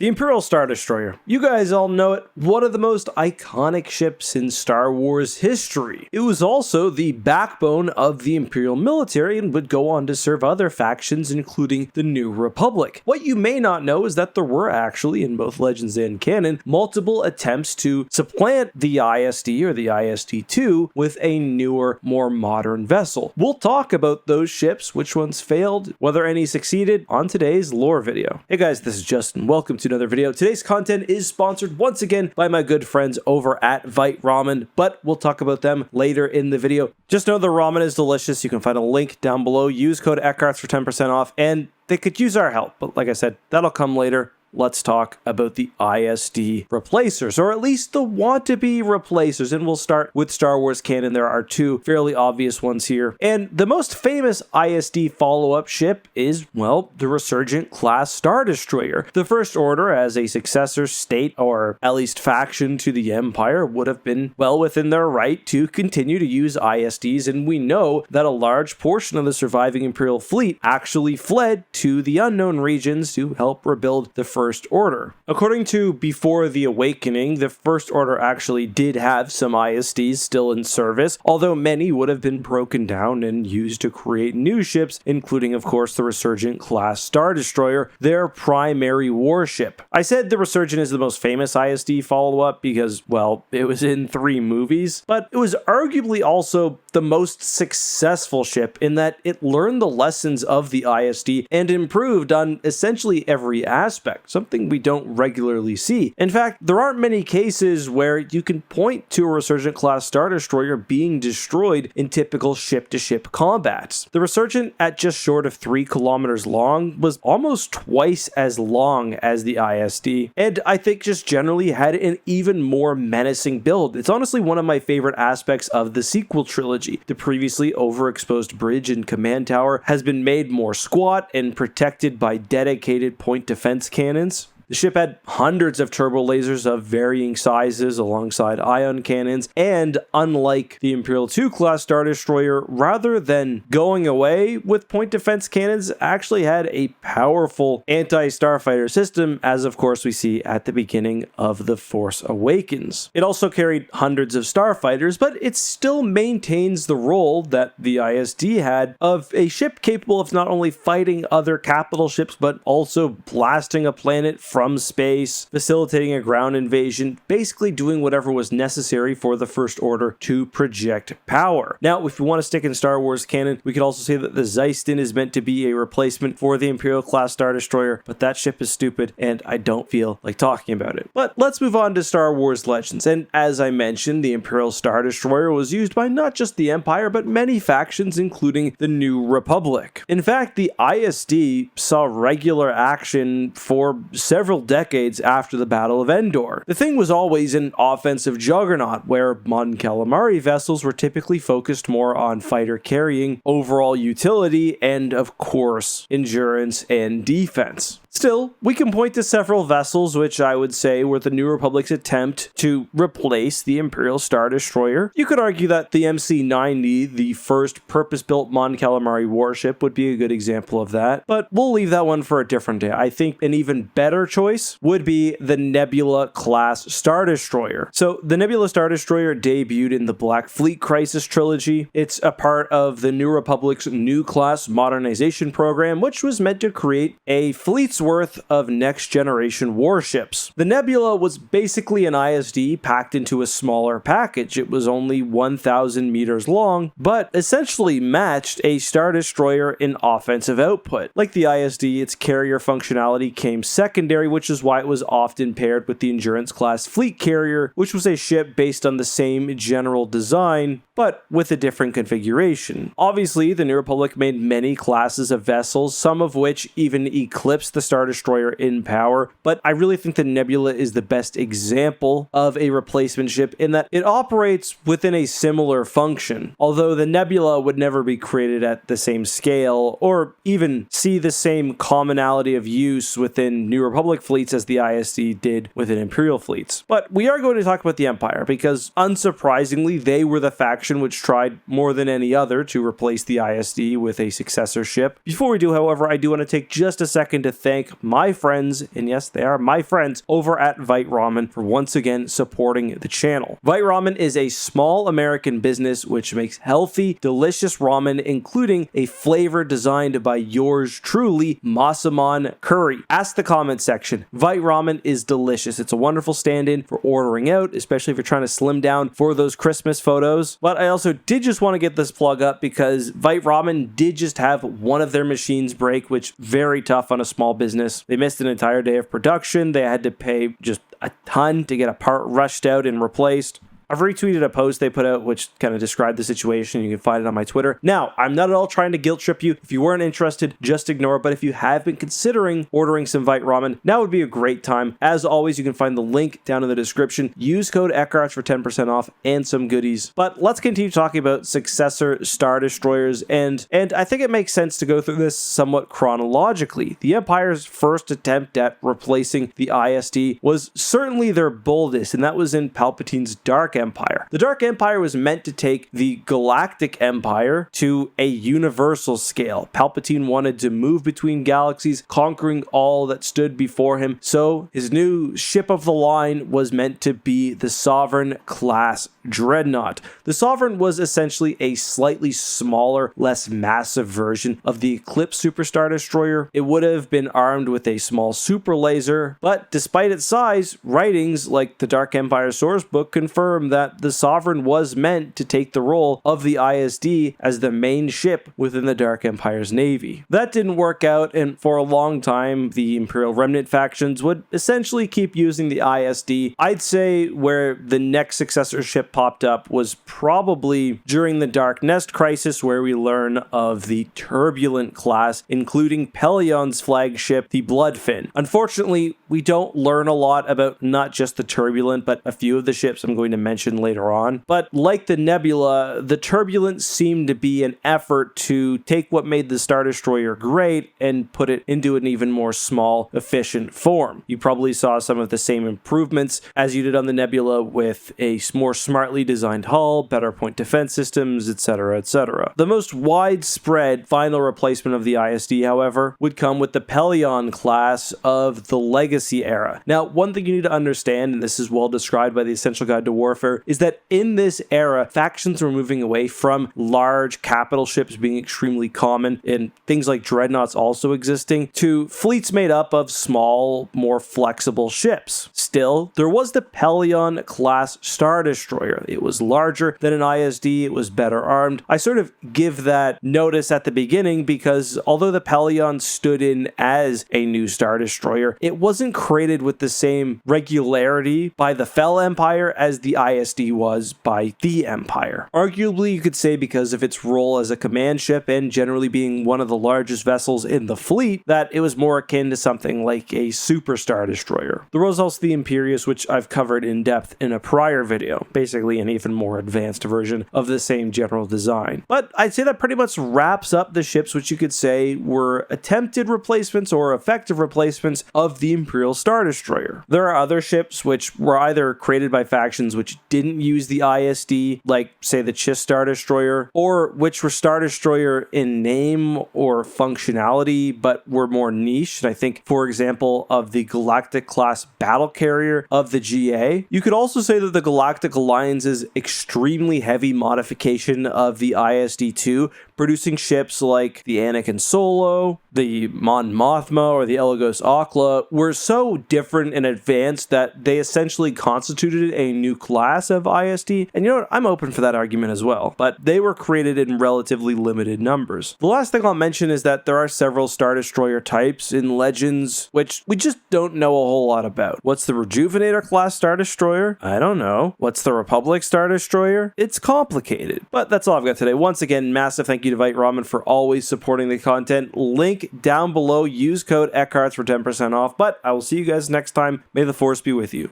The Imperial Star Destroyer. You guys all know it, one of the most iconic ships in Star Wars history. It was also the backbone of the Imperial military and would go on to serve other factions, including the New Republic. What you may not know is that there were actually, in both Legends and canon, multiple attempts to supplant the ISD or the ISD-2 with a newer, more modern vessel. We'll talk about those ships, which ones failed, whether any succeeded, on today's lore video. Hey guys, this is Justin. Welcome to another video. Today's content is sponsored once again by my good friends over at Ramen, but we'll talk about them later in the video. Just know the ramen is delicious. You can find a link down below. Use code ECKARTS for 10% off, and they could use our help, but like I said, that'll come later. Let's talk about the ISD replacers, or at least the want-to-be replacers, and we'll start with Star Wars canon. There are two fairly obvious ones here, and the most famous ISD follow-up ship is, well, the Resurgent class Star Destroyer. The First Order, as a successor state, or at least faction to the Empire, would have been well within their right to continue to use ISDs, and we know that a large portion of the surviving Imperial fleet actually fled to the unknown regions to help rebuild the First Order. According to Before the Awakening, the First Order actually did have some ISDs still in service, although many would have been broken down and used to create new ships, including, of course, the Resurgent class Star Destroyer, their primary warship. I said the Resurgent is the most famous ISD follow-up because, well, it was in 3 movies, but it was arguably also the most successful ship in that it learned the lessons of the ISD and improved on essentially every aspect, something we don't regularly see. In fact, there aren't many cases where you can point to a Resurgent class Star Destroyer being destroyed in typical ship-to-ship combats. The Resurgent, at just short of 3 kilometers long, was almost twice as long as the ISD, and I think just generally had an even more menacing build. It's honestly one of my favorite aspects of the sequel trilogy. The previously overexposed bridge and command tower has been made more squat and protected by dedicated point defense cannons. The ship had hundreds of turbo lasers of varying sizes alongside ion cannons, and unlike the Imperial II class Star Destroyer, rather than going away with point defense cannons, actually had a powerful anti-starfighter system, as of course we see at the beginning of The Force Awakens. It also carried hundreds of starfighters, but it still maintains the role that the ISD had of a ship capable of not only fighting other capital ships, but also blasting a planet from space, facilitating a ground invasion, basically doing whatever was necessary for the First Order to project power. Now, if we want to stick in Star Wars canon, we could also say that the Zeistin is meant to be a replacement for the Imperial class Star Destroyer, but that ship is stupid and I don't feel like talking about it. But let's move on to Star Wars Legends, and as I mentioned, the Imperial Star Destroyer was used by not just the Empire, but many factions, including the New Republic. In fact, the ISD saw regular action for several decades after the Battle of Endor. The thing was always an offensive juggernaut, where Mon Calamari vessels were typically focused more on fighter carrying, overall utility, and of course, endurance and defense. Still, we can point to several vessels which I would say were the New Republic's attempt to replace the Imperial Star Destroyer. You could argue that the MC-90, the first purpose-built Mon Calamari warship, would be a good example of that, but we'll leave that one for a different day. I think an even better choice would be the Nebula class Star Destroyer. So the Nebula Star Destroyer debuted in the Black Fleet Crisis trilogy. It's a part of the New Republic's New Class Modernization program, which was meant to create a fleet's worth of next-generation warships. The Nebula was basically an ISD packed into a smaller package. It was only 1,000 meters long, but essentially matched a Star Destroyer in offensive output. Like the ISD, its carrier functionality came secondary, which is why it was often paired with the Endurance class fleet carrier, which was a ship based on the same general design, but with a different configuration. Obviously, the New Republic made many classes of vessels, some of which even eclipsed the Star Destroyer in power, but I really think the Nebula is the best example of a replacement ship in that it operates within a similar function, although the Nebula would never be created at the same scale or even see the same commonality of use within New Republic fleets as the ISD did within Imperial fleets. But we are going to talk about the Empire because, unsurprisingly, they were the faction faction which tried more than any other to replace the ISD with a successor ship. Before we do, however, I do want to take just a second to thank my friends, and yes, they are my friends, over at Vite Ramen for once again supporting the channel. Vite Ramen is a small American business which makes healthy, delicious ramen, including a flavor designed by yours truly, Masaman Curry. Ask the comment section. Vite Ramen is delicious. It's a wonderful stand-in for ordering out, especially if you're trying to slim down for those Christmas photos. But I also did just want to get this plug up because Vite Ramen did just have one of their machines break, which very tough on a small business. They missed an entire day of production. They had to pay just a ton to get a part rushed out and replaced. I've retweeted a post they put out which kind of described the situation. You can find it on my Twitter. Now, I'm not at all trying to guilt trip you. If you weren't interested, just ignore it. But if you have been considering ordering some Vite Ramen, now would be a great time. As always, you can find the link down in the description. Use code Eckarts for 10% off and some goodies. But let's continue talking about successor Star Destroyers. And I think it makes sense to go through this somewhat chronologically. The Empire's first attempt at replacing the ISD was certainly their boldest, and that was in Palpatine's Dark Empire. The Dark Empire was meant to take the Galactic Empire to a universal scale. Palpatine wanted to move between galaxies, conquering all that stood before him, so his new ship of the line was meant to be the Sovereign class Dreadnought. The Sovereign was essentially a slightly smaller, less massive version of the Eclipse Superstar Destroyer. It would have been armed with a small super laser, but despite its size, writings like the Dark Empire sourcebook confirm that the Sovereign was meant to take the role of the ISD as the main ship within the Dark Empire's navy. That didn't work out, and for a long time, the Imperial Remnant factions would essentially keep using the ISD. I'd say where the next successor ship popped up was probably during the Dark Nest crisis, where we learn of the Turbulent class, including Pelion's flagship, the Bloodfin. Unfortunately, we don't learn a lot about not just the Turbulent, but a few of the ships I'm going to mention later on. But like the Nebula, the Turbulent seemed to be an effort to take what made the Star Destroyer great and put it into an even more small, efficient form. You probably saw some of the same improvements as you did on the Nebula with a more smartly designed hull, better point defense systems, etc., etc. The most widespread final replacement of the ISD, however, would come with the Pelion class of the Legacy era. Now, one thing you need to understand, and this is well described by the Essential Guide to Warfare, is that in this era, factions were moving away from large capital ships being extremely common and things like dreadnoughts also existing to fleets made up of small, more flexible ships. Still, there was the Pelion class Star Destroyer. It was larger than an ISD, it was better armed. I sort of give that notice at the beginning because although the Pelion stood in as a new Star Destroyer, it wasn't created with the same regularity by the Fel Empire as the ISD was by the Empire. Arguably, you could say because of its role as a command ship and generally being one of the largest vessels in the fleet, that it was more akin to something like a Super Star Destroyer. There was also the Imperius, which I've covered in depth in a prior video, basically an even more advanced version of the same general design. But I'd say that pretty much wraps up the ships which you could say were attempted replacements or effective replacements of the Imperial Star Destroyer. There are other ships which were either created by factions which didn't use the ISD, like say the Chiss Star Destroyer, or which were Star Destroyer in name or functionality but were more niche. And I think, for example, of the Galactic class battle carrier of the GA. You could also say that the Galactic Alliance's extremely heavy modification of the ISD-2, producing ships like the Anakin Solo, the Mon Mothma, or the Elagos Akla, were so different and advanced that they essentially constituted a new class of ISD. And you know what? I'm open for that argument as well. But they were created in relatively limited numbers. The last thing I'll mention is that there are several Star Destroyer types in Legends, which we just don't know a whole lot about. What's the Rejuvenator class Star Destroyer? I don't know. What's the Republic Star Destroyer? It's complicated. But that's all I've got today. Once again, massive thank you to Vite Ramen for always supporting the content. Link down below. Use code Eckarts for 10% off. But I will see you guys next time. May the Force be with you.